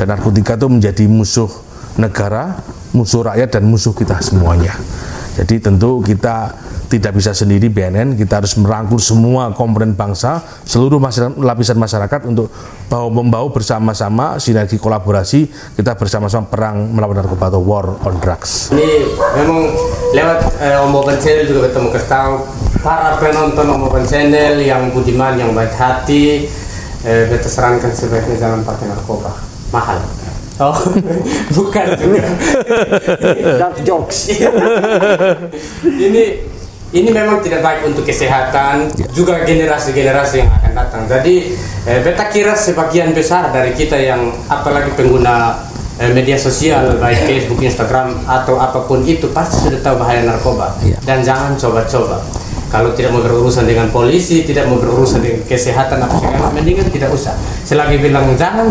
Dan narkotika itu menjadi musuh negara, musuh rakyat, dan musuh kita semuanya. Jadi tentu kita tidak bisa sendiri BNN, kita harus merangkul semua komponen bangsa, seluruh lapisan masyarakat untuk bahu-membahu bersama-sama, sinergi kolaborasi, kita bersama-sama perang melawan narkoba atau war on drugs. Ini memang lewat Om Boban Channel juga ketemu tahu para penonton Om Boban Channel yang budiman, yang baik hati, beta sarankan sebaiknya jangan pakai narkoba, mahal. Oh, bukan juga. Dark jokes. Ini memang tidak baik untuk kesehatan, juga generasi-generasi yang akan datang. Jadi beta kira sebagian besar dari kita yang apalagi pengguna media sosial, baik Facebook, Instagram atau apapun itu, pasti sudah tahu bahaya narkoba. Dan jangan coba-coba. Kalau tidak mau berurusan dengan polisi, tidak mau berurusan dengan kesehatan apa segala, mendingan tidak usah. Selagi bilang jangan.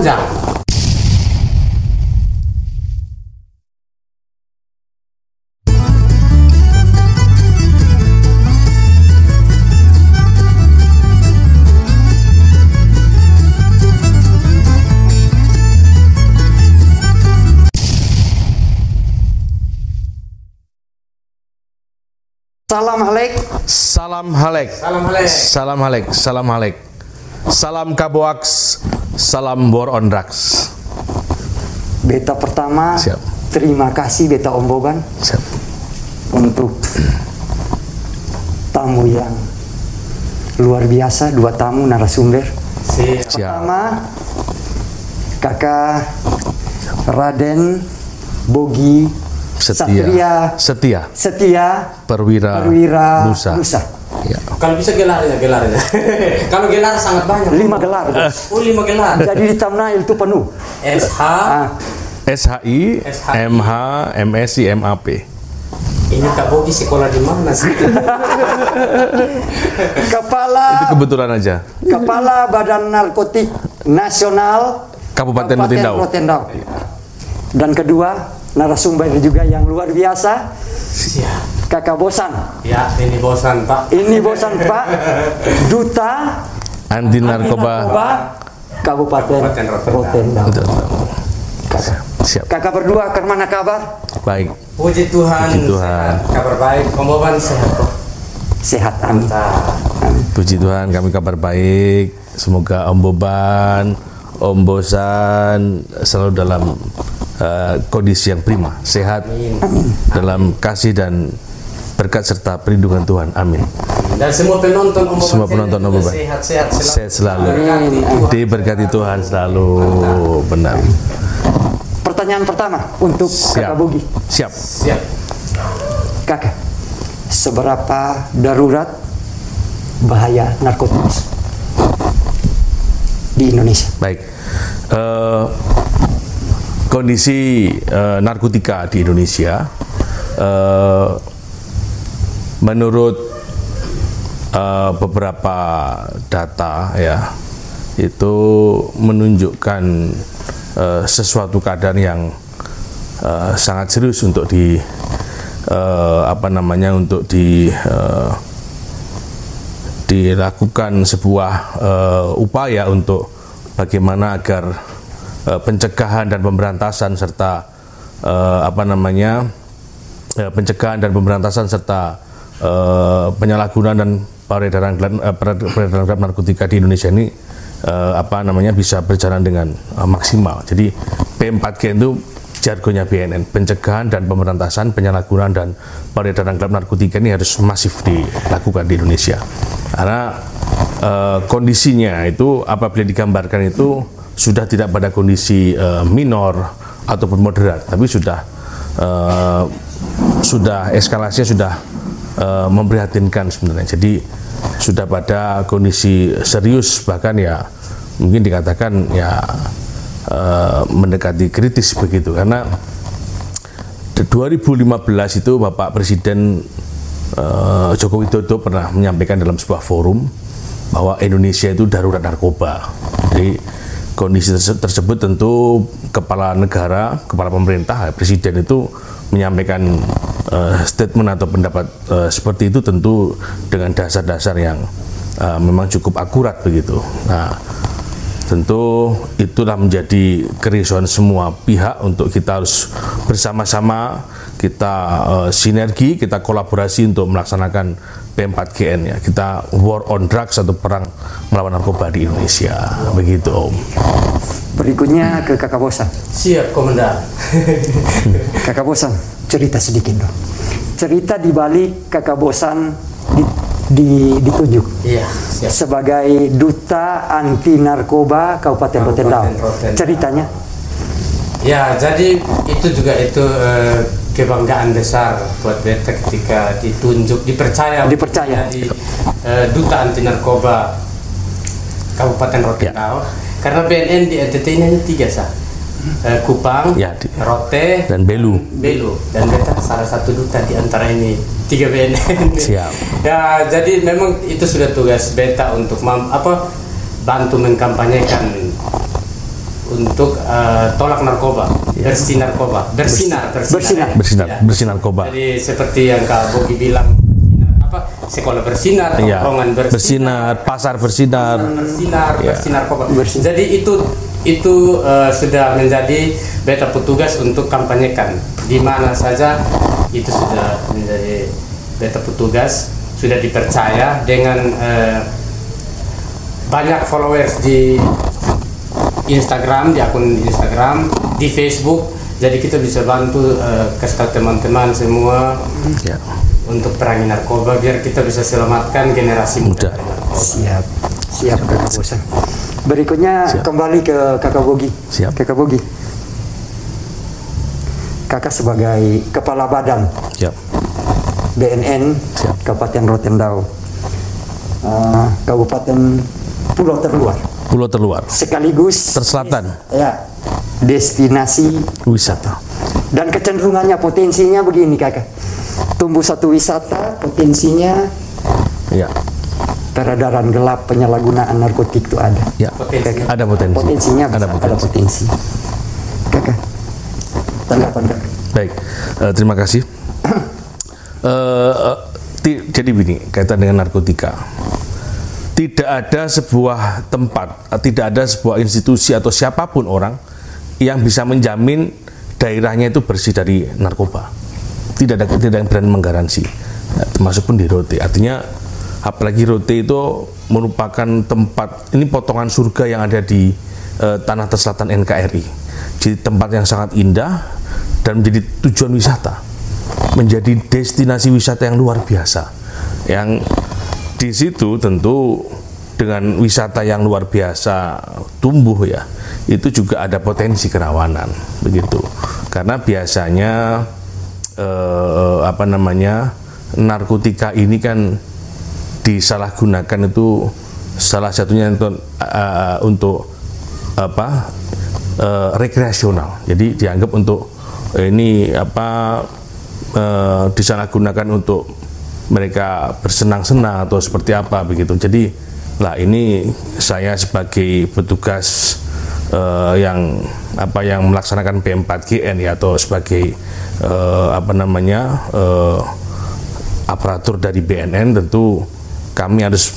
Salam halek. Salam halek. Salam halek. Salam halek. Salam halek. Salam kaboaks. Salam war on drugs. Beta pertama, Siap. terima kasih Beta Om Boban Siap. untuk tamu yang luar biasa, 2 tamu narasumber. Siap. Pertama, Kakak Raden Bogi Setia Perwira Nusa. Ya. Kalau bisa gelarnya. Kalau gelar sangat banyak. 5 gelar. Oh, 5 gelar. Jadi di thumbnail itu penuh. SH, SHI, MH, MSI, MAP. Ini Kak Bogi sekolah di mana sih? Kepala Itu kebetulan aja. Kepala Badan Narkotik Nasional Kabupaten Rotendau. Dan kedua, narasumber juga yang luar biasa, Siap. Kakak Bosan. Ya, ini bosan Pak. Ini Bosan Pak, Duta Anti narkoba. Kabupaten Rotendau. Siap. Kakak berdua, kemana kabar? Baik. Puji Tuhan. Puji Tuhan. Sehat. Kabar baik. Om Boban sehat kok. Sehat, amin. Puji Tuhan, kami kabar baik. Semoga Om Boban, Om Bosan selalu dalam kondisi yang prima, sehat, dalam kasih dan berkat serta perlindungan Tuhan. Amin. Dan semua penonton Om Boban, Semua penonton Om Boban sehat selalu. Diberkati Tuhan. Diberkati Tuhan selalu. Benar. Pertanyaan pertama untuk Kakak Bogi. Siap. Kakak, seberapa darurat bahaya narkotika di Indonesia? Baik. Kondisi narkotika di Indonesia menurut beberapa data ya, itu menunjukkan sesuatu keadaan yang sangat serius untuk dilakukan sebuah upaya untuk bagaimana agar pencegahan dan pemberantasan serta penyalahgunaan dan peredaran gelap narkotika di Indonesia ini bisa berjalan dengan maksimal. Jadi P4G itu jargonnya BNN, pencegahan dan pemberantasan penyalahgunaan dan peredaran gelap narkotika ini harus masif dilakukan di Indonesia. Karena kondisinya itu apabila digambarkan itu sudah tidak pada kondisi minor ataupun moderat, tapi sudah eskalasinya sudah memprihatinkan sebenarnya. Jadi sudah pada kondisi serius, bahkan ya mungkin dikatakan ya mendekati kritis begitu. Karena 2015 itu Bapak Presiden Joko Widodo pernah menyampaikan dalam sebuah forum bahwa Indonesia itu darurat narkoba. Jadi kondisi tersebut tentu kepala negara, kepala pemerintah, presiden itu menyampaikan statement atau pendapat seperti itu tentu dengan dasar-dasar yang memang cukup akurat begitu. Nah, tentu itulah menjadi kerisauan semua pihak untuk kita harus bersama-sama kita sinergi, kita kolaborasi untuk melaksanakan P4GN ya. Kita war on drugs atau perang melawan narkoba di Indonesia. Begitu Om. Berikutnya ke Kakak Bosan. Siap, Komandan. Kakak Bosan, cerita sedikit dong. Cerita di balik Kakak Bosan ditunjuk Iya, siap. sebagai duta anti narkoba Kabupaten Rotendao. Ceritanya? Ya, jadi itu juga kebanggaan besar buat beta ketika dipercaya di duta anti narkoba Kabupaten Rotendao. Karena BNN di NTT ini hanya 3 sah. Kupang, Rote, dan Belu. Dan beta salah satu duta di antara ini 3 BNN. Siap. Ya, jadi memang itu sudah tugas beta untuk bantu mengkampanyekan untuk tolak narkoba, bersih narkoba, bersinar narkoba. Jadi seperti yang Kak Bogi bilang, sekolah bersinar, tongkrongan bersinar, pasar bersinar, bersinar narkoba. Jadi itu sudah menjadi beta petugas untuk kampanyekan di mana saja. Itu sudah menjadi beta petugas, sudah dipercaya dengan banyak followers di Instagram, di akun Instagram, di Facebook. Jadi kita bisa bantu kasih tahu teman-teman semua untuk perangi narkoba biar kita bisa selamatkan generasi muda. Siap Kakak Bosan. Berikutnya kembali ke Kakak Bogi. Siap. Kakak Bogi, Kakak sebagai kepala badan BNN Kabupaten Rotendao, Kabupaten Pulau Terluar, sekaligus terselatan, destinasi wisata. Dan kecenderungannya potensinya begini Kakak, tumbuh satu wisata, potensinya peredaran gelap, penyalahgunaan narkotik itu ada. Ada potensi. Potensinya ada potensi. Kakak, tanggapan Kakak? Baik, terima kasih. Jadi begini, kaitan dengan narkotika. Tidak ada sebuah tempat, tidak ada sebuah institusi atau siapapun orang yang bisa menjamin daerahnya itu bersih dari narkoba. Tidak ada yang berani menggaransi, termasuk pun di Rote. Artinya, apalagi Rote itu merupakan tempat, ini potongan surga yang ada di tanah terselatan NKRI. Jadi tempat yang sangat indah dan menjadi tujuan wisata, menjadi destinasi wisata yang luar biasa. Yang di situ tentu dengan wisata yang luar biasa tumbuh itu juga ada potensi kerawanan begitu. Karena biasanya narkotika ini kan disalahgunakan itu salah satunya untuk rekreasional. Jadi dianggap untuk disalahgunakan untuk mereka bersenang-senang atau seperti apa begitu. Jadi ini saya sebagai petugas yang melaksanakan P4GN atau sebagai aparatur dari BNN, tentu kami harus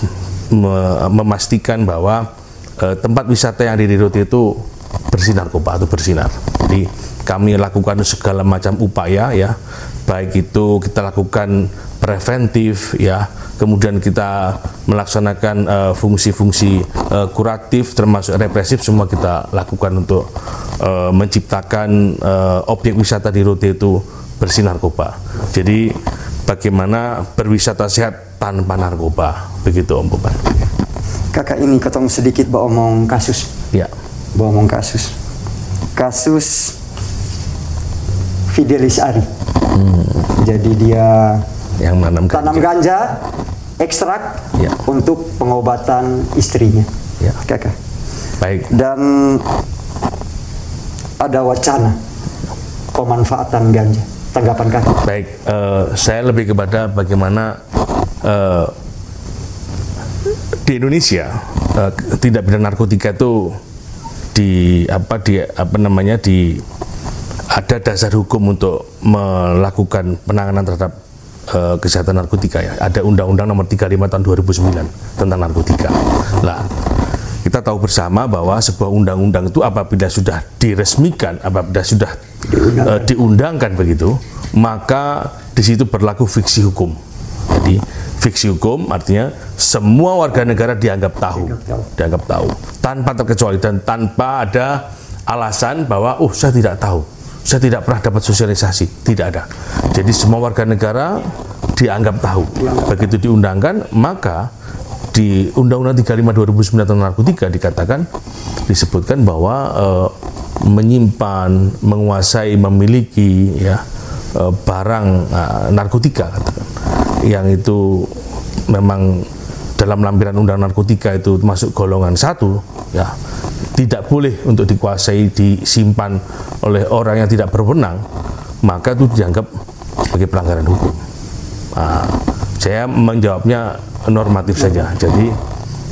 memastikan bahwa tempat wisata yang ada di Rote itu bersih narkoba atau bersinar. Jadi kami lakukan segala macam upaya baik itu kita lakukan preventif kemudian kita melaksanakan fungsi-fungsi kuratif termasuk represif, semua kita lakukan untuk menciptakan objek wisata di Rote itu bersih narkoba. Jadi bagaimana berwisata sehat tanpa narkoba, begitu Om Boban. Kakak, ini ketemu sedikit omong kasus. Omong kasus Fidelis Ari. Jadi dia yang tanam ganja ekstrak untuk pengobatan istrinya. Kakak. Baik. Dan ada wacana pemanfaatan ganja. Tanggapan Kakak? Baik, saya lebih kepada bagaimana di Indonesia tindak pidana narkotika itu ada dasar hukum untuk melakukan penanganan terhadap kesehatan narkotika. Ada Undang-Undang Nomor 35 Tahun 2009 tentang narkotika. kita tahu bersama bahwa sebuah undang-undang itu apabila sudah diresmikan, apabila sudah diundangkan begitu, maka di situ berlaku fiksi hukum. Jadi fiksi hukum artinya semua warga negara dianggap tahu tanpa terkecuali dan tanpa ada alasan bahwa saya tidak tahu, saya tidak pernah dapat sosialisasi, tidak ada. Jadi semua warga negara dianggap tahu. Begitu diundangkan, maka di Undang-Undang 35 2009 tentang narkotika disebutkan bahwa menyimpan, menguasai, memiliki barang narkotika yang itu memang dalam lampiran undang narkotika itu masuk golongan 1, tidak boleh untuk dikuasai, disimpan oleh orang yang tidak berwenang, maka itu dianggap sebagai pelanggaran hukum. Saya menjawabnya normatif saja. Jadi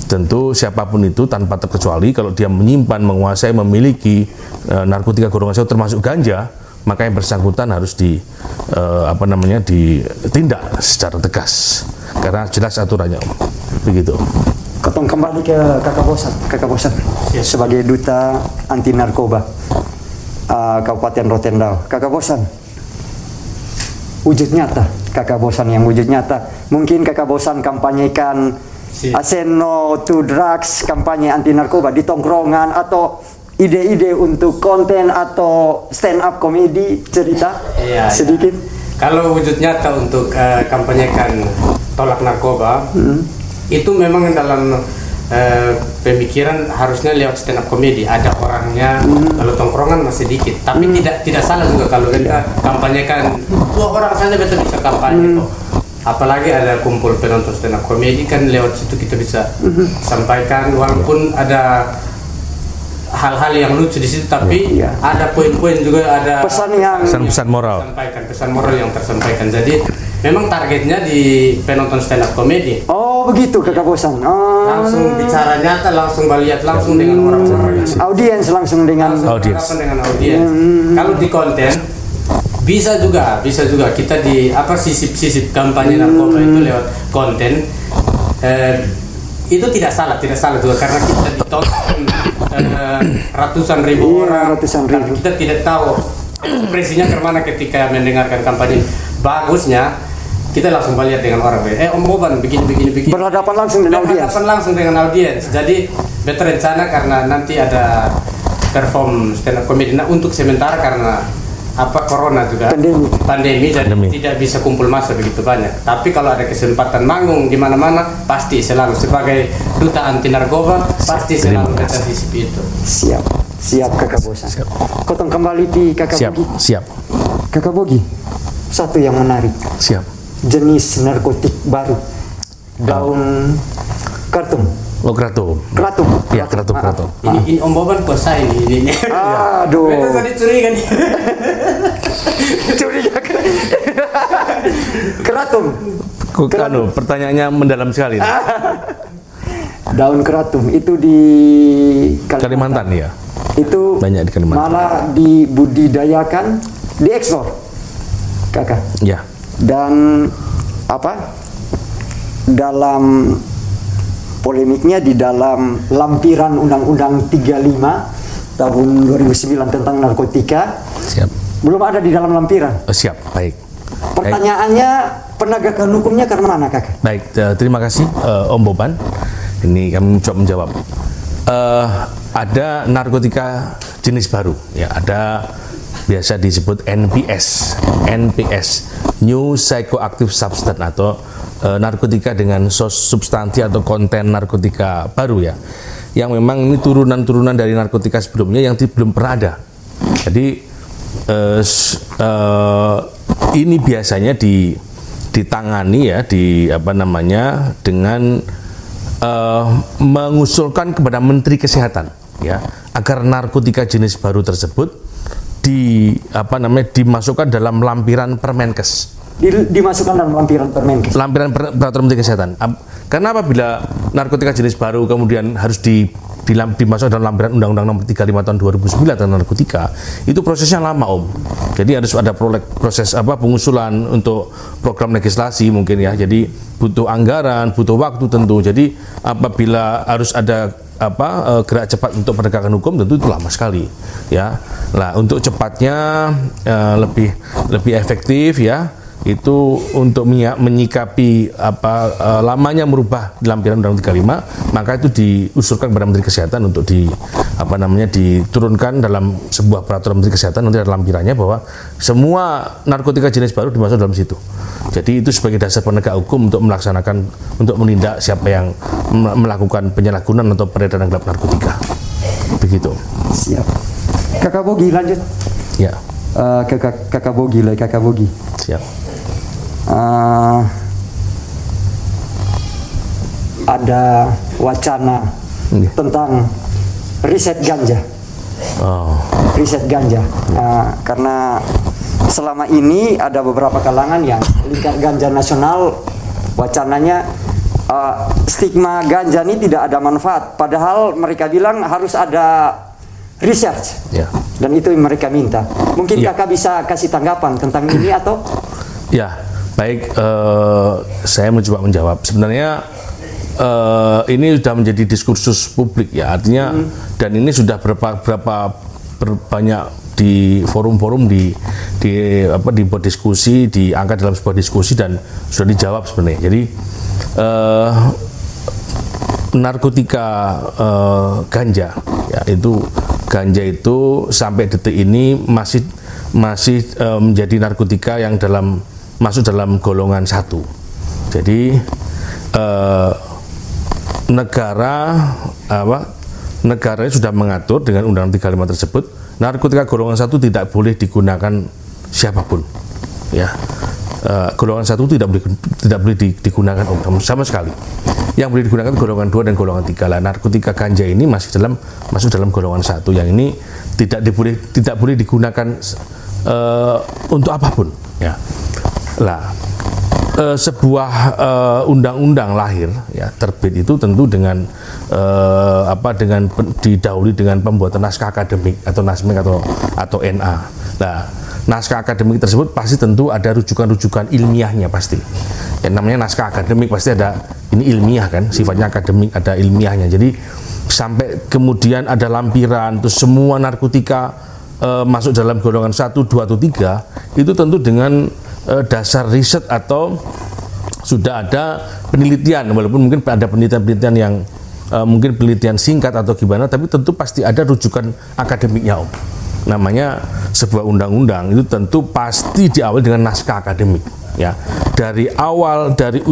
tentu siapapun itu tanpa terkecuali kalau dia menyimpan, menguasai, memiliki narkotika golongan 1 termasuk ganja, maka yang bersangkutan harus ditindak secara tegas karena jelas aturannya, begitu. Ketong kembali ke Kakak Bosan sebagai duta anti narkoba Kabupaten Rotendao. Kakak Bosan, wujud nyata, Kakak Bosan yang wujud nyata. Mungkin Kakak Bosan kampanyekan no to drugs, kampanye anti narkoba di tongkrongan, atau ide-ide untuk konten atau stand up komedi, cerita sedikit. Kalau wujud nyata untuk kampanyekan tolak narkoba, itu memang dalam pemikiran harusnya lewat stand up komedi, ada orangnya. Kalau tongkrongan masih dikit, tapi tidak salah juga kalau kita kampanyekan 2 orang saja kita bisa kampanye. Apalagi ada kumpul penonton stand up komedi, kan lewat situ kita bisa sampaikan, walaupun ada hal-hal yang lucu di situ, tapi ada poin-poin juga, ada pesan moral, pesan moral yang tersampaikan. Jadi memang targetnya di penonton stand up komedi. Oh begitu Kakak Bosan. Langsung bicara nyata, langsung melihat langsung dengan orang-orang. Audiens langsung dengan audiens. Kalau di konten bisa juga kita di sisip kampanye narkoba itu lewat konten. Itu tidak salah juga karena kita ditonton ratusan ribu orang. Kita tidak tahu ekspresinya kemana ketika mendengarkan kampanye. Bagusnya kita langsung melihat dengan orang. Om Boban begini. Berhadapan langsung dengan audiens. Jadi better rencana karena nanti ada perform stand up comedy. Nah, untuk sementara karena corona juga pandemi jadi tidak bisa kumpul massa begitu banyak. Tapi kalau ada kesempatan manggung di mana-mana, pasti selalu sebagai duta anti narkoba pasti selalu kita sisip itu. Siap Kakak Bosan. Kotong kembali di Kakak Bogi. Siap. Kakak Bogi, satu yang menarik. Siap. Jenis narkotik baru, daun kartum. Kratum. Ya, kratum. Ini Om Boban kuasa ini. Aduh. Betul tadi curiga nih. Curiga. Kratum. Pertanyaannya mendalam sekali. Daun kratum itu di Kalimantan ya. Itu banyak di Kalimantan. Malah dibudidayakan, diekspor, Kakak. Ya. Dan dalam polemiknya di dalam lampiran Undang-Undang 35 tahun 2009 tentang narkotika. Siap. Belum ada di dalam lampiran. Siap, baik. Pertanyaannya, penegakan hukumnya karena mana, Kakak? Baik, terima kasih Om Boban. Ini kami coba menjawab. Ada narkotika jenis baru, ya. Ada biasa disebut NPS, New Psychoactive Substance, atau narkotika dengan substansi atau konten narkotika baru, ya, yang memang ini turunan dari narkotika sebelumnya yang belum pernah ada. Jadi ini biasanya ditangani ya dengan mengusulkan kepada Menteri Kesehatan, ya, agar narkotika jenis baru tersebut dimasukkan dalam lampiran Permenkes. Dimasukkan dalam lampiran Permenkes. Lampiran peraturan Menteri Kesehatan. Karena apabila narkotika jenis baru kemudian harus dimasukkan dalam lampiran Undang-Undang Nomor 35 tahun 2009 tentang narkotika, itu prosesnya lama, Om. Jadi harus ada proses pengusulan untuk program legislasi mungkin, ya. Jadi butuh anggaran, butuh waktu tentu. Jadi apabila harus ada gerak cepat untuk penegakan hukum tentu itu lama sekali ya. Nah, untuk cepatnya lebih efektif ya, itu untuk menyikapi lamanya merubah lampiran Undang-Undang 35, maka itu diusulkan kepada Menteri Kesehatan untuk diturunkan dalam sebuah peraturan Menteri Kesehatan, nanti ada lampirannya bahwa semua narkotika jenis baru dimasuk dalam situ. Jadi itu sebagai dasar penegak hukum untuk menindak siapa yang melakukan penyalahgunaan atau peredaran gelap narkotika. Begitu. Siap. Kakak Bogi lanjut. Ya. Kakak Bogi. Siap. Ada wacana tentang riset ganja. Riset ganja. Karena selama ini ada beberapa kalangan yang Lingkar Ganja Nasional wacananya stigma ganja ini tidak ada manfaat. Padahal mereka bilang harus ada research. Ya. Dan itu yang mereka minta. Mungkin kakak bisa kasih tanggapan tentang ini atau? Ya, baik. Saya mencoba menjawab. Sebenarnya ini sudah menjadi diskursus publik ya, artinya dan ini sudah banyak di forum-forum dibuat diskusi, diangkat dalam sebuah diskusi dan sudah dijawab sebenarnya. Jadi narkotika ganja ya, ganja itu sampai detik ini masih menjadi narkotika yang masuk dalam golongan 1. Jadi negara sudah mengatur dengan Undang-Undang 35 tersebut, narkotika golongan 1 tidak boleh digunakan siapapun. Ya, golongan 1 tidak boleh digunakan sama sekali. Yang boleh digunakan golongan 2 dan golongan 3 lah. Narkotika ganja ini masuk dalam golongan 1. Yang ini tidak boleh digunakan untuk apapun. Ya, lah. Sebuah undang-undang lahir ya, terbit itu tentu dengan didahului dengan pembuatan naskah akademik atau nasmik atau NA. Nah, naskah akademik tersebut pasti tentu ada rujukan-rujukan ilmiahnya pasti. Yang namanya naskah akademik pasti ada ini ilmiah kan, sifatnya akademik, ada ilmiahnya. Jadi sampai kemudian ada lampiran terus semua narkotika masuk dalam golongan 1, 2 atau 3 itu tentu dengan dasar riset atau sudah ada penelitian, walaupun mungkin ada penelitian yang mungkin penelitian singkat atau gimana, tapi tentu pasti ada rujukan akademiknya, Om. Namanya sebuah undang-undang itu tentu pasti diawali dengan naskah akademik, ya. Dari awal dari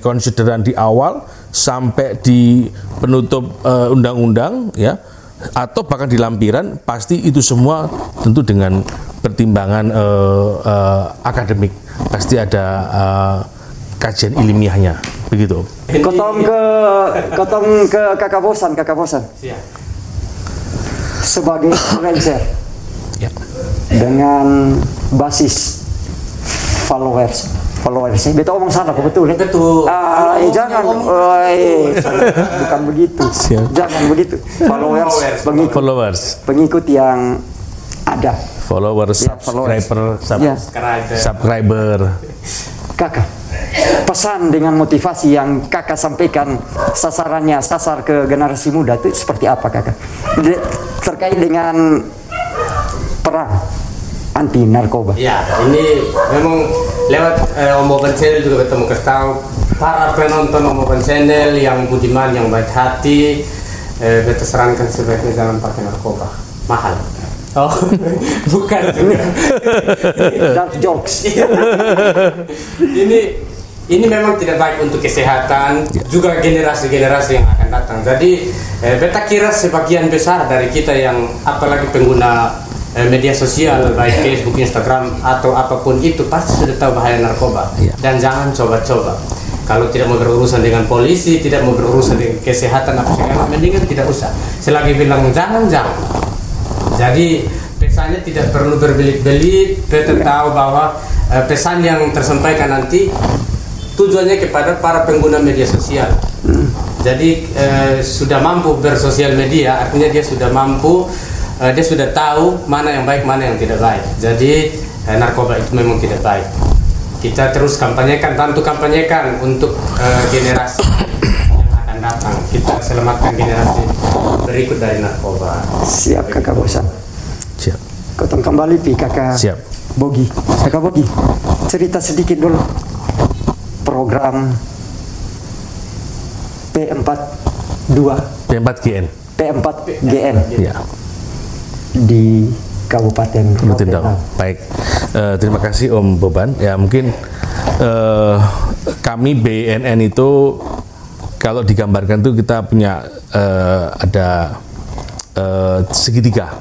konsideran di awal sampai di penutup undang-undang, ya. Atau bahkan di lampiran pasti itu semua tentu dengan pertimbangan akademik, pasti ada kajian ilmiahnya, begitu. Kotong ke kakak bosan. Siap. Sebagai influencer ya, dengan basis followersnya, betul omong salah kok, betul ya? Betul. Jangan, bukan begitu. Siap. Jangan begitu. Pengikut yang ada. Followers, Ya, subscriber. Kakak, pesan dengan motivasi yang kakak sampaikan sasar ke generasi muda itu seperti apa kakak? Terkait dengan perang anti narkoba. Ya, ini memang lewat Om Boban Channel juga ketemu tahu para penonton Om Boban Channel yang budiman, yang baik hati, beta sarankan sebaiknya jangan pakai narkoba, mahal. Oh, bukan juga. Dark jokes. Ini memang tidak baik untuk kesehatan, juga generasi-generasi yang akan datang. Jadi beta kira sebagian besar dari kita yang apalagi pengguna media sosial, baik Facebook, Instagram atau apapun itu, pasti sudah tahu bahaya narkoba. Dan jangan coba-coba. Kalau tidak mau berurusan dengan polisi, tidak mau berurusan dengan kesehatan apa segala, mendingan tidak usah. Selagi bilang jangan. Jadi pesannya tidak perlu berbelit-belit. Kita tahu bahwa pesan yang tersampaikan nanti tujuannya kepada para pengguna media sosial. Jadi sudah mampu bersosial media, artinya dia sudah mampu, dia sudah tahu mana yang baik, mana yang tidak baik. Jadi narkoba itu memang tidak baik. Kita terus kampanyekan, bantu kampanyekan untuk generasi yang akan datang. Kita selamatkan generasi berikut dari narkoba. Siap Kakak Bosan. Siap. Kotong kembali pi Kakak. Siap. Bogi. Kakak Bogi, cerita sedikit dulu program P42 P4GN. P4GN Ya. di Kabupaten Rutindau. Baik, terima kasih Om Boban. Ya mungkin kami BNN itu kalau digambarkan tuh kita punya ada segitiga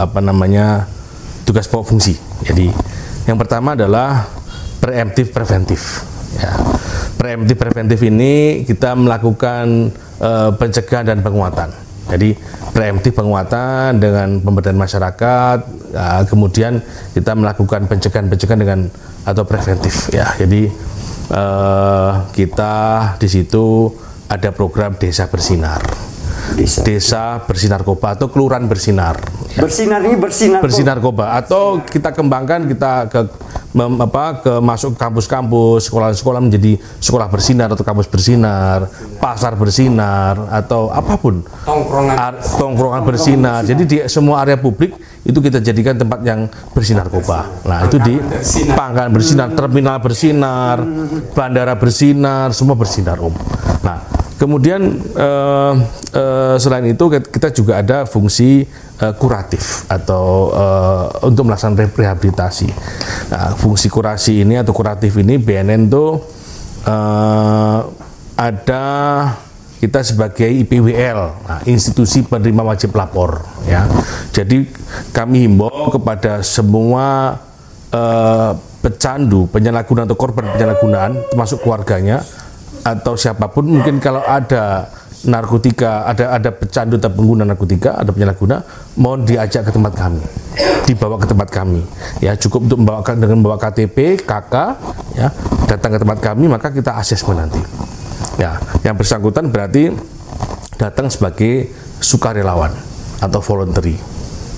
apa namanya tugas pokok fungsi. Jadi yang pertama adalah preemptif preventif. Ya. Preemptif preventif ini kita melakukan pencegahan dan penguatan. Jadi preemptif penguatan dengan pemberdayaan masyarakat, kemudian kita melakukan pencegahan dengan atau preventif ya. Jadi kita di situ ada program Desa Bersinar. Desa Bersinar Narkoba atau Kelurahan Bersinar. Ya. Bersinar ini bersinar narkoba atau kita kembangkan kita masuk kampus-kampus, sekolah-sekolah menjadi sekolah bersinar atau kampus bersinar, pasar bersinar atau apapun. Tongkrongan bersinar. Jadi di semua area publik itu kita jadikan tempat yang bersinar narkoba. Nah, itu di pangkalan bersinar, terminal bersinar, bandara bersinar, semua bersinar, Om. Nah, kemudian selain itu kita juga ada fungsi kuratif atau untuk melaksanakan rehabilitasi. Nah, fungsi kurasi ini atau kuratif ini BNN itu ada kita sebagai IPWL, nah, institusi penerima wajib lapor. Ya, jadi kami himbau kepada semua pecandu, penyalahgunaan atau korban penyalahgunaan, termasuk keluarganya atau siapapun, mungkin kalau ada narkotika, ada pecandu atau pengguna narkotika, ada penyalahguna, mohon diajak ke tempat kami, dibawa ke tempat kami. Ya, cukup untuk membawa KTP, KK, ya, datang ke tempat kami, maka kita asesmen nanti. Ya, yang bersangkutan berarti datang sebagai sukarelawan atau voluntary,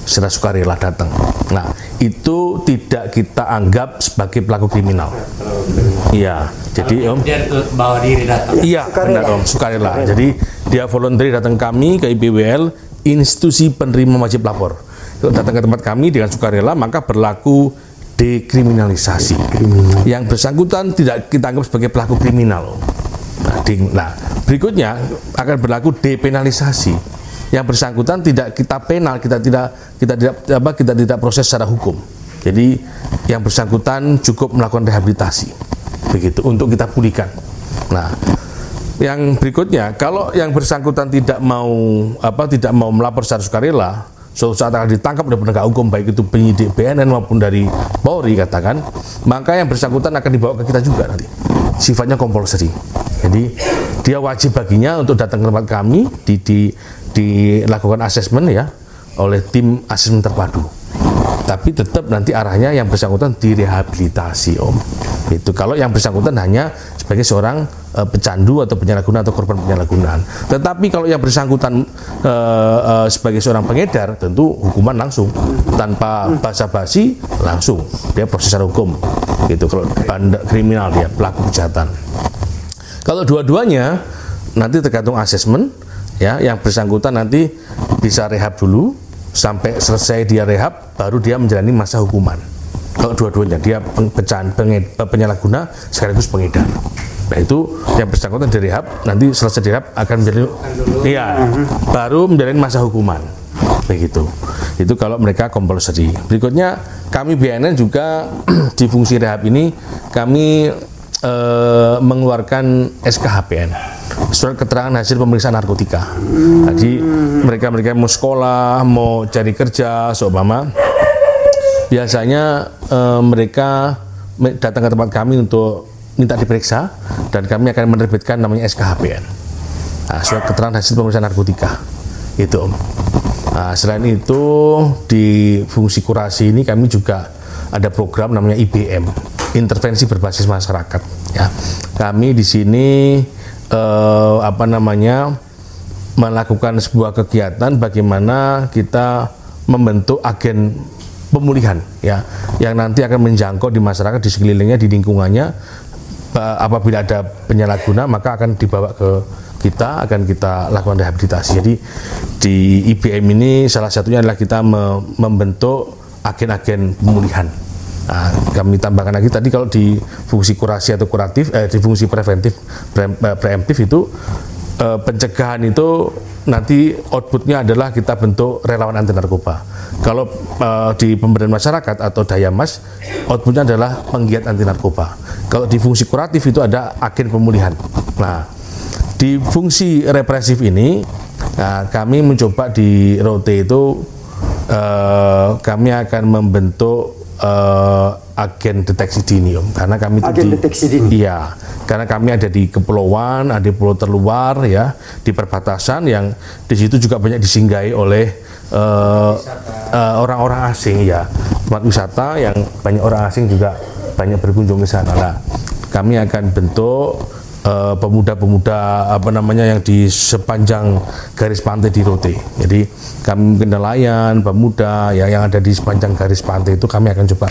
secara sukarela datang. Nah, itu tidak kita anggap sebagai pelaku kriminal. Iya, jadi Om. Dia bawa diri datang. Iya, benar Om, sukarela. Jadi dia voluntary datang kami ke IPWL, institusi penerima wajib lapor. Kalau datang ke tempat kami dengan sukarela, maka berlaku dekriminalisasi. Yang bersangkutan tidak kita anggap sebagai pelaku kriminal. Nah, berikutnya akan berlaku depenalisasi. Yang bersangkutan tidak kita penal, kita tidak proses secara hukum. Jadi yang bersangkutan cukup melakukan rehabilitasi, begitu untuk kita pulihkan. Nah, yang berikutnya, kalau yang bersangkutan tidak mau melapor secara sukarela, suatu saat akan ditangkap oleh penegak hukum, baik itu penyidik BNN maupun dari Polri katakan, maka yang bersangkutan akan dibawa ke kita juga nanti. Sifatnya compulsory. Jadi dia wajib baginya untuk datang ke tempat kami, dilakukan asesmen ya oleh tim asesmen terpadu. Tapi tetap nanti arahnya yang bersangkutan direhabilitasi, Om. Itu kalau yang bersangkutan hanya sebagai seorang pecandu atau penyalahguna atau korban penyalahgunaan. Tetapi kalau yang bersangkutan sebagai seorang pengedar, tentu hukuman langsung tanpa basa-basi, langsung dia proses secara hukum. Gitu kalau kriminal dia pelaku kejahatan. Kalau dua-duanya nanti tergantung asesmen ya, yang bersangkutan nanti bisa rehab dulu sampai selesai dia rehab baru dia menjalani masa hukuman. Kalau dua-duanya dia penyalahguna sekaligus pengedar. Nah, itu yang bersangkutan direhab, nanti selesai direhab akan menjalani baru menjalani masa hukuman. Begitu. Itu kalau mereka compulsory. Berikutnya kami BNN juga di fungsi rehab ini kami mengeluarkan SKHPN, surat keterangan hasil pemeriksaan narkotika. Jadi mereka mau sekolah, mau cari kerja, seumpama biasanya mereka datang ke tempat kami untuk minta diperiksa dan kami akan menerbitkan namanya SKHPN, surat keterangan hasil pemeriksaan narkotika. Itu Om. Nah, selain itu di fungsi kurasi ini kami juga ada program namanya IBM, intervensi berbasis masyarakat. Ya, kami di sini melakukan sebuah kegiatan bagaimana kita membentuk agen pemulihan, ya, yang nanti akan menjangkau di masyarakat, di sekelilingnya, di lingkungannya, apabila ada penyalahguna maka akan dibawa ke kita, akan kita lakukan rehabilitasi. Jadi di IBM ini salah satunya adalah kita membentuk agen-agen pemulihan. Nah, kami tambahkan lagi tadi kalau di fungsi kurasi atau kuratif, di fungsi preemptif itu pencegahan itu nanti outputnya adalah kita bentuk relawan anti narkoba. Kalau di pemberdayaan masyarakat atau Dayamas, outputnya adalah penggiat anti narkoba. Kalau di fungsi kuratif itu ada agen pemulihan. Nah, di fungsi represif ini, kami mencoba di Rote itu kami akan membentuk agen deteksi dini, karena kami itu iya, karena kami ada di kepulauan, ada di pulau terluar ya, di perbatasan yang di situ juga banyak disinggahi oleh orang-orang asing ya, tempat wisata yang banyak orang asing juga banyak berkunjung ke sana. Nah, kami akan bentuk pemuda-pemuda yang di sepanjang garis pantai di Rote. Jadi kami nelayan, pemuda ya, yang ada di sepanjang garis pantai itu kami akan coba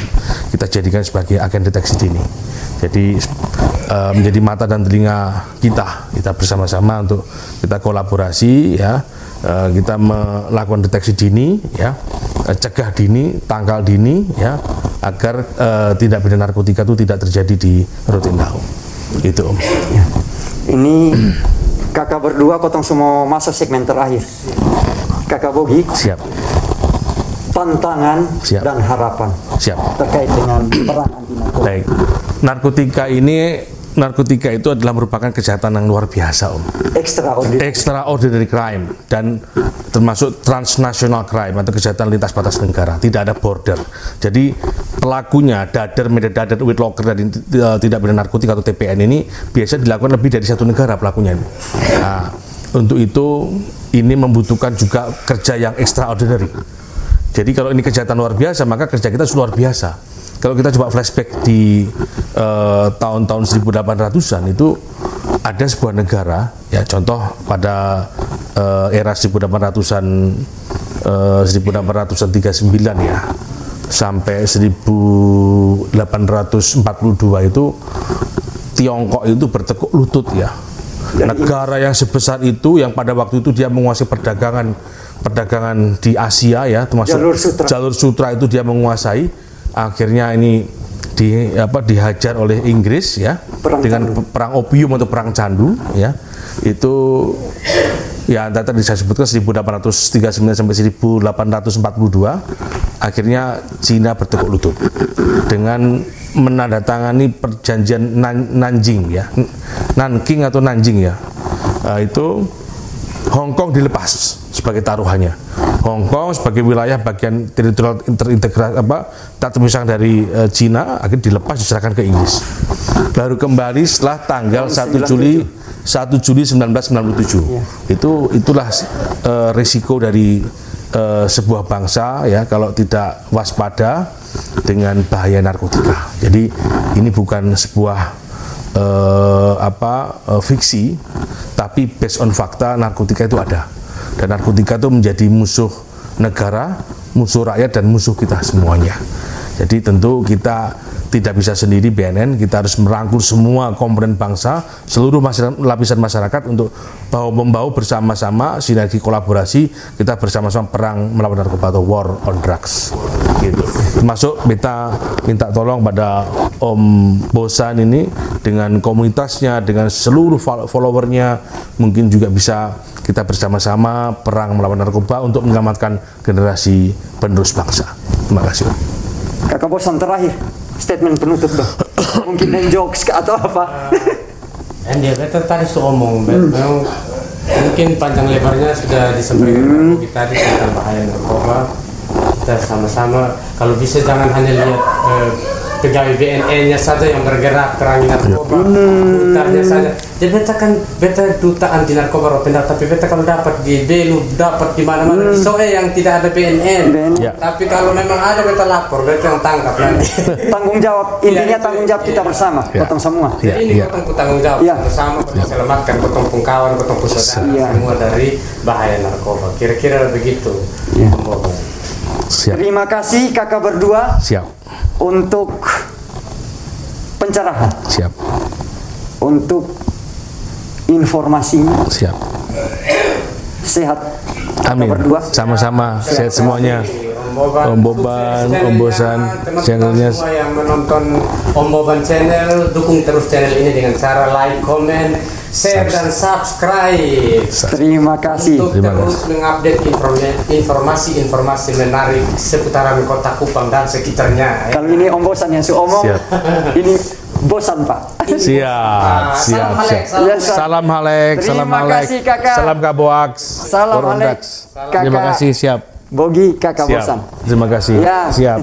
kita jadikan sebagai agen deteksi dini. Jadi menjadi mata dan telinga kita bersama-sama untuk kita kolaborasi ya, kita melakukan deteksi dini ya, cegah dini, tangkal dini ya, agar tindak pidana narkotika itu tidak terjadi di Rote Ndawo. Itu Om. Ya. Ini kakak berdua potong semua masuk segmen terakhir. Kakak Bogi. Siap. Tantangan Siap. dan harapan. Siap. Terkait dengan perang anti narkoba. Baik. Narkotika itu adalah merupakan kejahatan yang luar biasa Om. Extraordinary crime dan termasuk transnational crime atau kejahatan lintas batas negara, tidak ada border. Jadi pelakunya dader, with locker dan tidak pidana narkotika atau TPN ini biasa dilakukan lebih dari satu negara pelakunya. Nah, untuk itu ini membutuhkan juga kerja yang extraordinary. Jadi kalau ini kejahatan luar biasa, maka kerja kita luar biasa. Kalau kita coba flashback di tahun-tahun 1800-an itu ada sebuah negara ya, contoh pada era 1800-an 1839 ya sampai 1842 itu Tiongkok itu bertekuk lutut ya. Negara yang sebesar itu yang pada waktu itu dia menguasai perdagangan di Asia ya, termasuk jalur sutra itu dia menguasai. Akhirnya ini dihajar oleh Inggris ya, dengan perang opium atau perang candu ya. Itu ya tadi saya sebutkan 1839 sampai 1842. Akhirnya Cina bertekuk lutut dengan menandatangani perjanjian Nanjing ya, Nanking atau Nanjing ya. Itu Hong Kong dilepas sebagai taruhannya. Hong Kong sebagai wilayah bagian teritorial terintegrasi tak terpisah dari Cina, akhirnya dilepas diserahkan ke Inggris. Baru kembali setelah tanggal 1 Juli 1997. Itulah risiko dari sebuah bangsa ya kalau tidak waspada dengan bahaya narkotika. Jadi ini bukan sebuah fiksi, tapi based on fakta narkotika itu ada. Dan narkotika itu menjadi musuh negara, musuh rakyat, dan musuh kita semuanya. Jadi tentu kita tidak bisa sendiri BNN, kita harus merangkul semua komponen bangsa, seluruh lapisan masyarakat untuk bahu-membahu bersama-sama, sinergi kolaborasi, kita bersama-sama perang melawan narkoba atau war on drugs. Gitu. Termasuk kita minta tolong pada Om Bosan ini dengan komunitasnya, dengan seluruh followernya, mungkin juga bisa kita bersama-sama perang melawan narkoba untuk menyelamatkan generasi penerus bangsa. Terima kasih. Kakak Bosan terakhir, statement penutup dong. Mungkin dan jokes atau apa? Dia tadi sudah ngomong, mungkin panjang lebarnya sudah disampaikan kita tadi tentang bahaya narkoba. Kita sama-sama, kalau bisa jangan hanya lihat pegawai BNN-nya saja yang bergerak perangi narkoba, dutanya saja. Jadi beta duta anti narkoba Rote Ndawo, tapi beta kalau dapat di Belu, dapat di mana-mana di Soe yang tidak ada BNN. Ya. Tapi kalau memang ada beta lapor, beta yang tangkap nanti. Tanggung jawab, intinya tanggung jawab kita bersama, potong semua. Jadi ini potong tanggung jawab bersama, selamatkan potong kawan, potong saudara semua dari bahaya narkoba. Kira-kira begitu. Siap. Terima kasih kakak berdua. Siap. Untuk pencerahan. Siap. untuk informasinya. Siap. Sehat. Amin. Berdua. Sama-sama sehat semuanya. Om Boban, Om Bosan, channelnya. Semua yang menonton Om Boban channel, dukung terus channel ini dengan cara like, comment, share dan subscribe. Terima kasih. Untuk terus mengupdate informasi-informasi menarik seputaran Kota Kupang dan sekitarnya. Kalau ini Om Bosan yang omong, ini bosan Pak. Siap. Salam Halek, salam Terima Halek, kasih, Kakak. salam Kaboaks, Salam Korondax. Halek, Kakak. Terima kasih, siap. Bogi Kakak Siap. Bosan. Terima kasih. Ya. Siap.